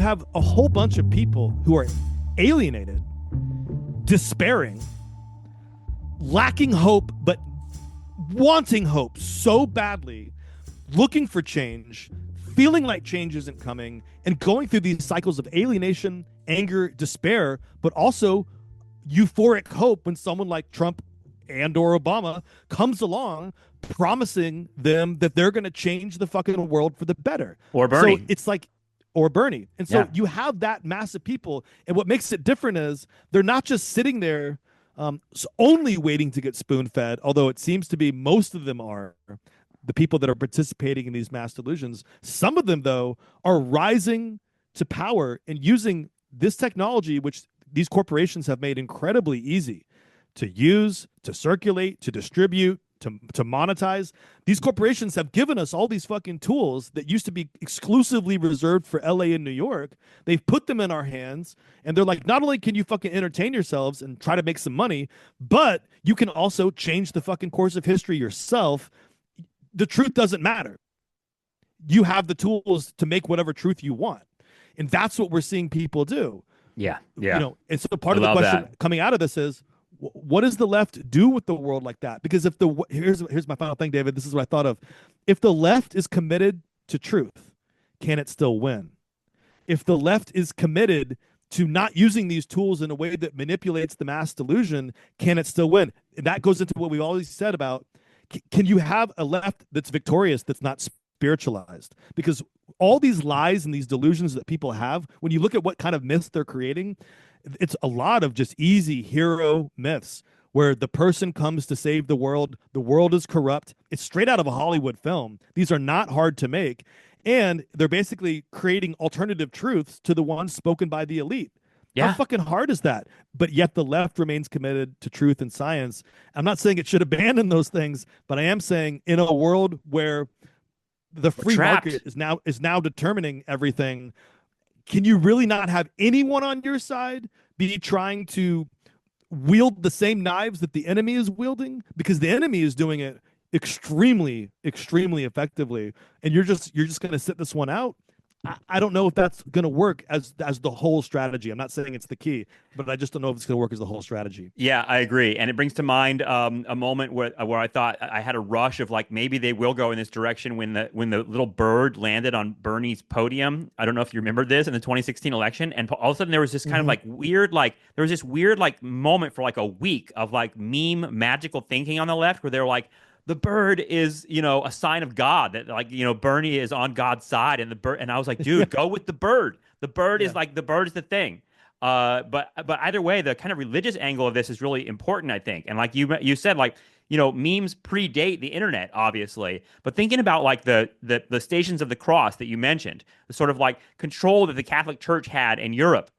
have a whole bunch of people who are alienated, despairing, lacking hope, but wanting hope so badly, looking for change, feeling like change isn't coming, and going through these cycles of alienation, anger, despair, but also euphoric hope when someone like Trump and or Obama comes along promising them that they're going to change the fucking world for the better. Or Bernie. So it's like, or Bernie. And so you have that mass of people. And what makes it different is they're not just sitting there only waiting to get spoon-fed, although it seems to be most of them are the people that are participating in these mass delusions. Some of them, though, are rising to power and using this technology, which these corporations have made incredibly easy to use, to circulate, to distribute, to monetize. These corporations have given us all these fucking tools that used to be exclusively reserved for LA and New York. They've put them in our hands, and they're like, not only can you fucking entertain yourselves and try to make some money, but you can also change the fucking course of history yourself. The truth doesn't matter. You have the tools to make whatever truth you want. And that's what we're seeing people do. Yeah. You know, and so part of the question coming out of this is, what does the left do with the world like that? Because if here's my final thing, David, this is what I thought of. If the left is committed to truth, can it still win? If the left is committed to not using these tools in a way that manipulates the mass delusion, can it still win? And that goes into what we've always said about, can you have a left that's victorious, that's not spiritualized? Because all these lies and these delusions that people have, when you look at what kind of myths they're creating, it's a lot of just easy hero myths where the person comes to save the world is corrupt. It's straight out of a Hollywood film. These are not hard to make. And they're basically creating alternative truths to the ones spoken by the elite. Yeah. How fucking hard is that? But yet the left remains committed to truth and science. I'm not saying it should abandon those things, but I am saying in a world where the free market is now determining everything, can you really not have anyone on your side be trying to wield the same knives that the enemy is wielding? Because the enemy is doing it extremely, extremely effectively, and you're just going to sit this one out. I don't know if that's going to work as the whole strategy. I'm not saying it's the key, but I just don't know if it's going to work as the whole strategy. Yeah, I agree. And it brings to mind a moment where I thought I had a rush of like, maybe they will go in this direction when the little bird landed on Bernie's podium. I don't know if you remember this in the 2016 election. And all of a sudden there was this kind of like weird, moment for like a week of like meme magical thinking on the left where they're like, the bird is, a sign of God, that like, Bernie is on God's side, and and I was like, dude, go with the bird. The bird is like, the bird is the thing. But either way, the kind of religious angle of this is really important, I think. And like you said, like, memes predate the internet, obviously. But thinking about like the Stations of the Cross that you mentioned, the sort of like control that the Catholic Church had in Europe.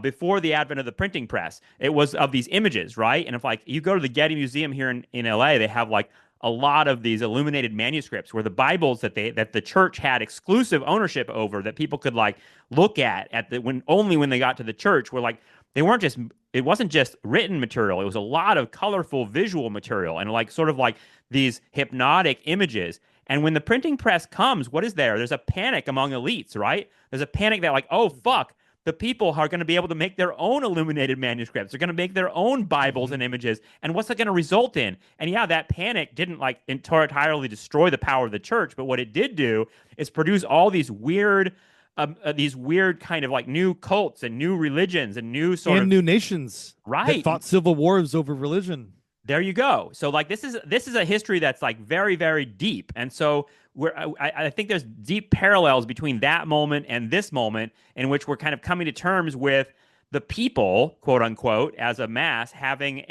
Before the advent of the printing press, it was of these images, right? And if like you go to the Getty Museum here in LA, they have like a lot of these illuminated manuscripts where the Bibles that the church had exclusive ownership over, that people could like look at when they got to the church, were like, it wasn't just written material. It was a lot of colorful visual material and like sort of like these hypnotic images. And when the printing press comes, what is there? There's a panic among elites, right? There's a panic that like, oh, fuck. The people are going to be able to make their own illuminated manuscripts. They're going to make their own Bibles and images. And what's that going to result in? And yeah, that panic didn't like entirely destroy the power of the church, but what it did do is produce all these weird kind of like new cults and new religions and new new nations, right? That fought civil wars over religion. There you go. So like this is a history that's like very, very deep. And so I think there's deep parallels between that moment and this moment in which we're kind of coming to terms with the people, quote unquote, as a mass having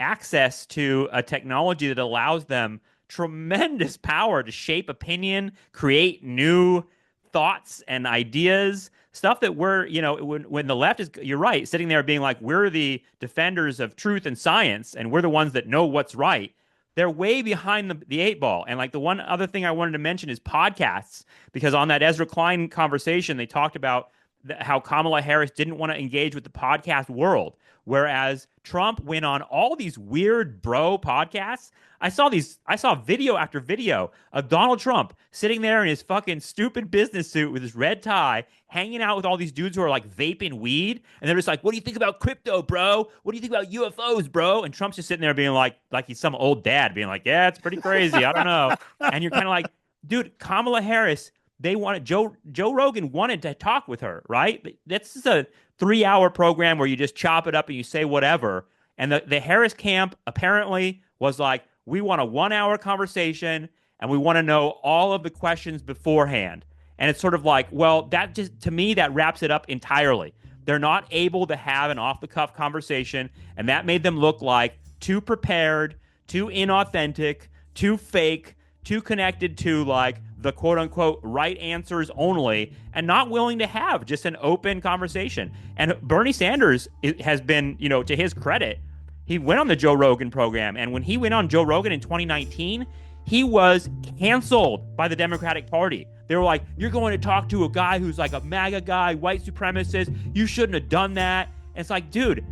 access to a technology that allows them tremendous power to shape opinion, create new thoughts and ideas, stuff that we're, when the left is, you're right, sitting there being like, we're the defenders of truth and science, and we're the ones that know what's right. They're way behind the eight ball. And like the one other thing I wanted to mention is podcasts, because on that Ezra Klein conversation, they talked about how Kamala Harris didn't want to engage with the podcast world, whereas Trump went on all these weird bro podcasts. I saw video after video of Donald Trump sitting there in his fucking stupid business suit with his red tie, hanging out with all these dudes who are like vaping weed, and they're just like, "What do you think about crypto, bro? What do you think about UFOs, bro?" And Trump's just sitting there being like he's some old dad, being like, "Yeah, it's pretty crazy. I don't know." And you're kind of like, dude, Kamala Harris. They wanted Joe Rogan wanted to talk with her, right? But this is a 3-hour program where you just chop it up and you say whatever. And the Harris camp apparently was like, we want a 1-hour conversation and we want to know all of the questions beforehand. And it's sort of like, well, that just, to me, that wraps it up entirely. They're not able to have an off-the-cuff conversation, and that made them look like too prepared, too inauthentic, too fake, too connected to like the quote-unquote right answers only, and not willing to have just an open conversation. And Bernie Sanders has been, to his credit, he went on the Joe Rogan program, and when he went on Joe Rogan in 2019, he was canceled by the Democratic Party. They were like, "You're going to talk to a guy who's like a MAGA guy, white supremacist. You shouldn't have done that." And it's like, dude,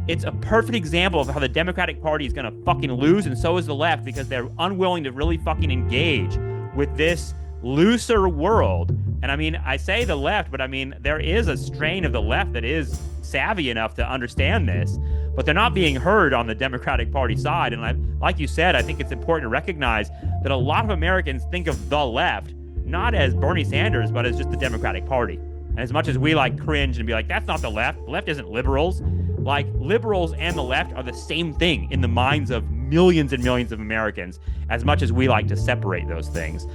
it's a perfect example of how the Democratic Party is going to fucking lose, and so is the left, because they're unwilling to really fucking engage with this looser world. And I mean, I say the left, but I mean, there is a strain of the left that is savvy enough to understand this, but they're not being heard on the Democratic Party side. And like you said, I think it's important to recognize that a lot of Americans think of the left not as Bernie Sanders, but as just the Democratic Party. And as much as we like cringe and be like, that's not the left isn't liberals. Like, liberals and the left are the same thing in the minds of millions and millions of Americans, as much as we like to separate those things.